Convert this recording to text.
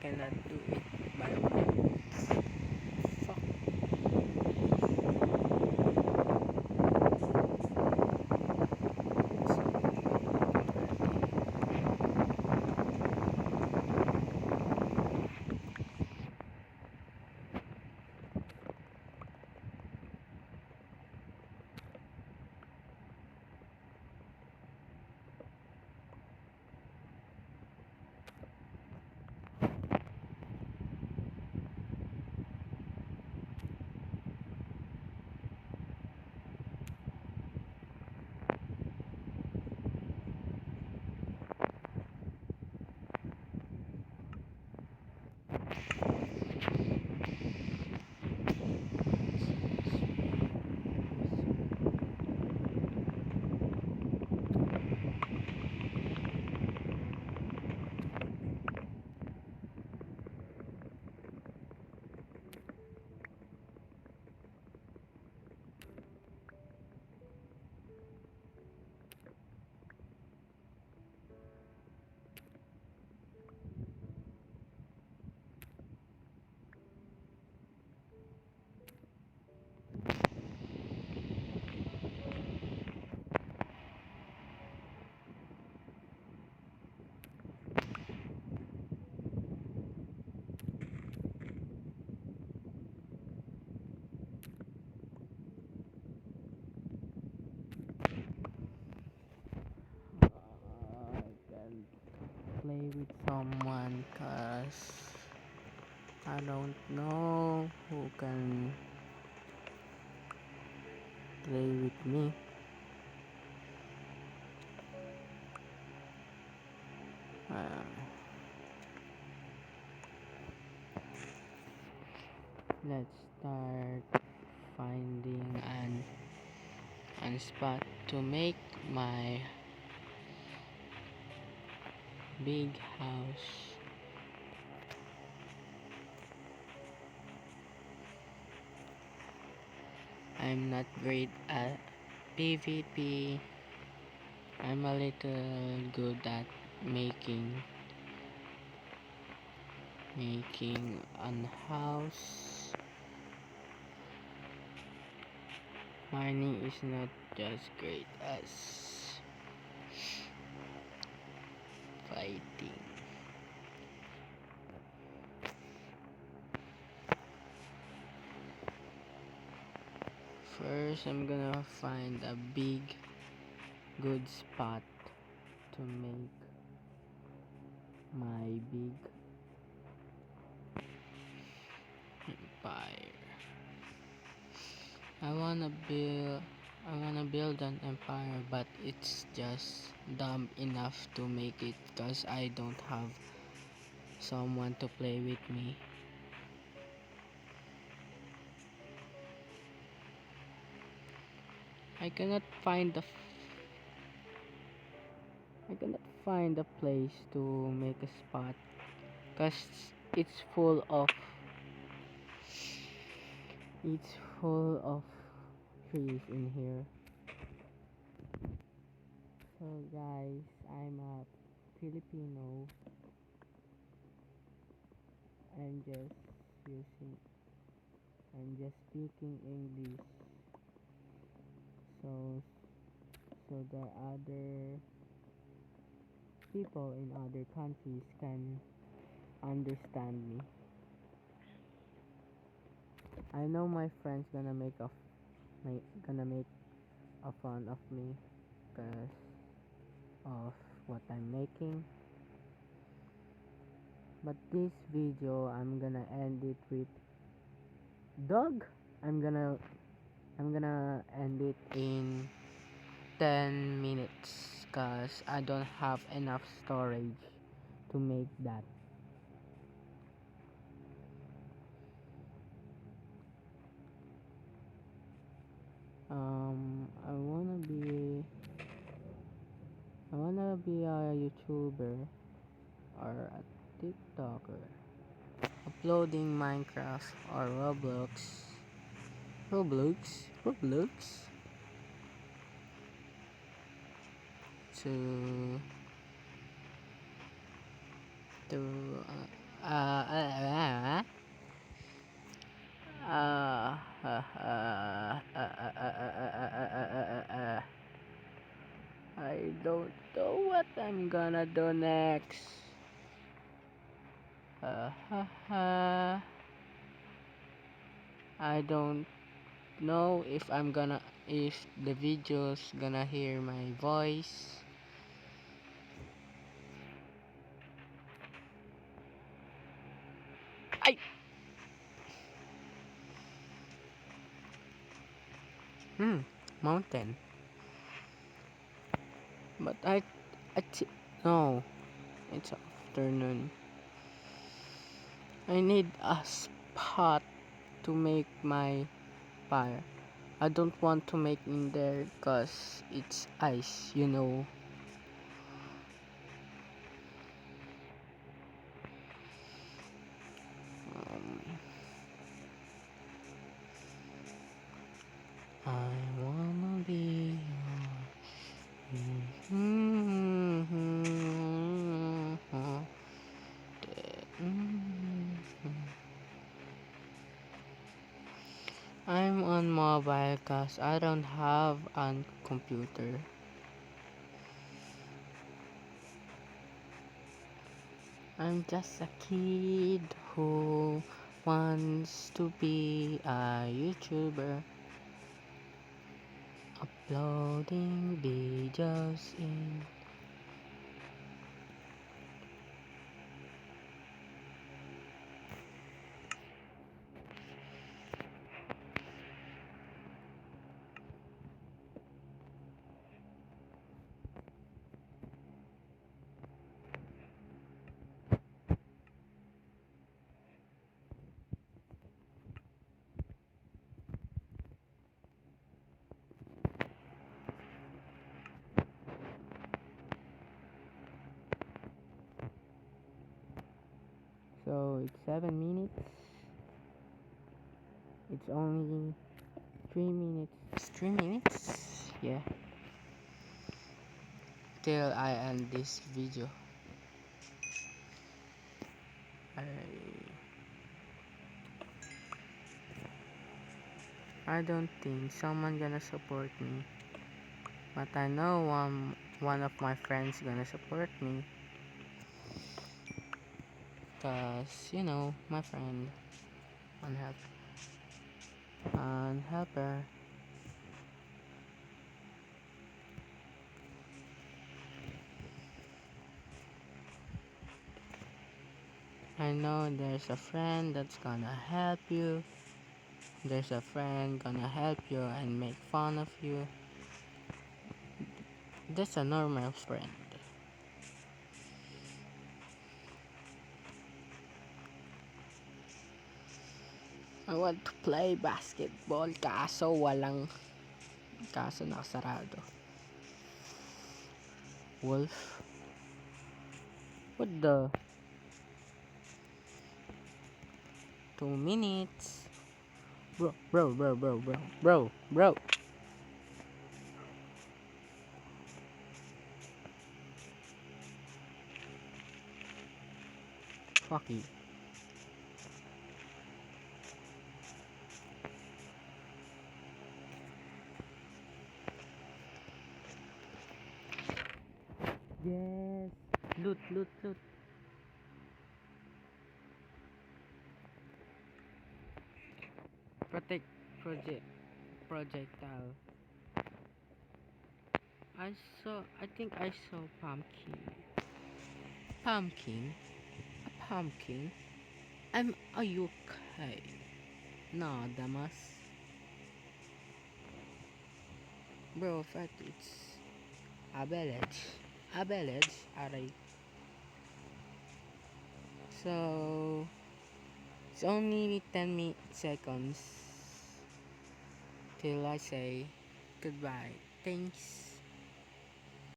cannot do it by myself. Fuck. I can play with someone cause I don't know who can play with me. Uh, let's start finding an spot to make my big house. I'm not great at PvP. I'm a little good at making an house. Mining is not just great as fighting. First, I'm gonna find a big, good spot to make my big empire. I wanna build an empire, but it's just dumb enough to make it cause I don't have someone to play with me. I cannot find a place to make a spot cause it's full of trees in here. So guys, I'm a Filipino. I'm just using I'm just speaking English so the other people in other countries can understand me. I know my friends gonna make a fun of me because of what I'm making. But this video I'm gonna end it with dog. I'm gonna end it in 10 minutes cause I don't have enough storage to make that. I wanna be a YouTuber or a TikToker uploading Minecraft or Roblox to uh, uh, uh, uh, uh, I don't know what I'm gonna do next. I don't know if the video's gonna hear my voice. I mountain. But no, it's afternoon. I need a spot to make my fire. I don't want to make in there cause it's ice, you know. Um, I wanna be I'm on mobile cause I don't have a computer. I'm just a kid who wants to be a YouTuber, uploading videos in. So it's 7 minutes. It's only 3 minutes. 3 minutes? Yeah. Till I end this video. I I don't think someone gonna support me. But I know one of my friends gonna support me. Cause you know my friend and helper. I know there's a friend that's gonna help you. There's a friend gonna help you and make fun of you. That's a normal friend. I want to play basketball kaso nakasarado. Wolf? What the? 2 minutes? Bro. Fuck you. Yes. Loot. Protect projectile. I think I saw pumpkin. Pumpkin? A pumpkin? Are you okay? No, Damas. Bro, fact it's a village. Aray. So, it's only 10 seconds till I say goodbye. Thanks.